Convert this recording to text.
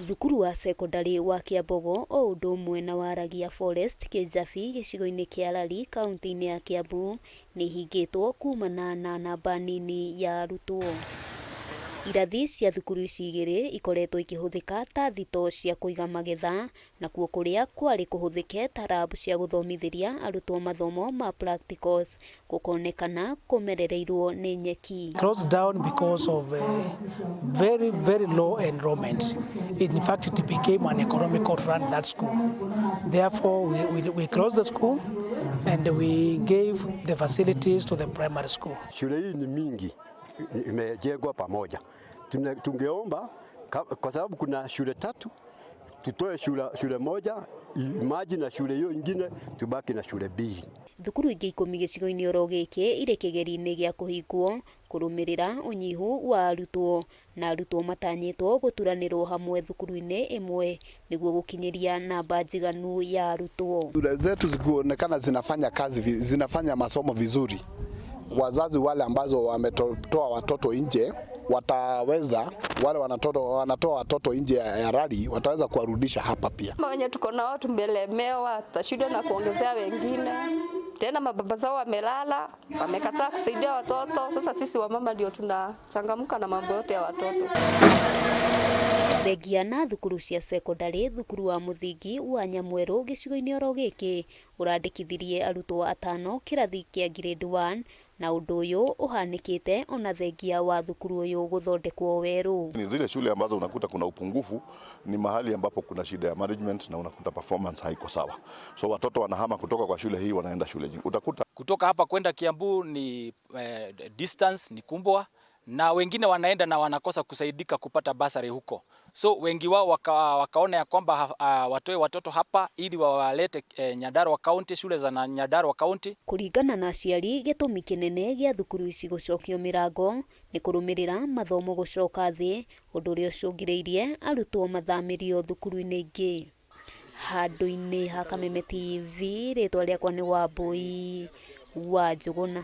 Thukuru wa secondary wa Kiambogo o ũndũ ũmwe na Waragia Forest Kĩjabi gĩcigo-inĩ kĩa Rari kaunti-inĩ ya Kiambu nĩ hingĩtwo kumana na namba nini ya arutwo. Irathi cia thukuru ici igĩrĩ ikoretwo ikĩhũthĩka ta thito cia kũiga magetha, nakuo kũrĩa kwarĩ kũhũthĩke ta lab cia gũthomithĩria arutwo mathomo ma practicals gũkonekana kũmerereirwo nĩ nyeki. Closed down because of very low enrollment. In fact, it became an economical to run that school. Therefore, we closed the school and we gave the facilities to the primary school. Shule hii ni mingi imejengwa pamoja. Tungeomba kwa sababu kuna shule tatu, tutoe shule moja, imaji na shule hiyo ingine tubaki na shule mbili. Thukuru ingĩ 10 gĩcigo-inĩ oro gĩkĩ irĩ kĩgeri-inĩ gĩa kũhingwo kũrũmĩrĩra ũnyihu wa arutwo, na arutwo matanyĩtwo gũturanĩrwo hamwe thukuru-inĩ ĩmwe nĩguo gũkinyĩria namba njiganu ya arutwo. Shule zetu zikuonekana zinafanya masomo vizuri. Wazazi wale ambazo wametoa watoto nje wataweza, wale wanatoa watoto nje ya Rari wataweza kuwarudisha hapa pia. Wenye tuko nao tumelemewa, tutashinda na kuongezea wengine. Tena mababa zao wamelala, wamekataa kusaidia watoto. Sasa sisi wamama ndio tunachangamka na mambo yote ya watoto. Thengia na thukuru cia secondary, thukuru wa mũthingi wa Nyamweru gĩcigo-inĩ oro gĩkĩ ũrandĩkithirie arutwo 5 kĩrathi kĩa grade 1, na ũndũ ũyũ ũhanĩkĩte ona thengia wa thukuru ũyũ gũthondekwo werũ. Ni zile shule ambazo unakuta kuna upungufu, ni mahali ambapo kuna shida ya management na unakuta performance haiko sawa. So watoto wanahama kutoka kwa shule hii wanaenda shule nyingine. Utakuta kutoka hapa kwenda Kiambu ni distance ni kubwa, na wengine wanaenda na wanakosa kusaidika kupata basari huko. So wengi wao wakaona ya kwamba watoe watoto hapa ili wawalete Nyandarua County, shule za Nyandarua County. Kũringana na aciari, gĩtũmi kĩnene gĩa thukuru ici gũcokio mĩrango nĩ kũrũmĩrĩra mathomo gũcoka thĩ, ũndũ ũrĩa ũcũngĩrĩirie arutwo mathamĩrio thukuru-inĩ ingĩ. Handũ-inĩ ha Kameme TV, rĩtwa rĩakwa nĩ Wambui wa Njũgũna.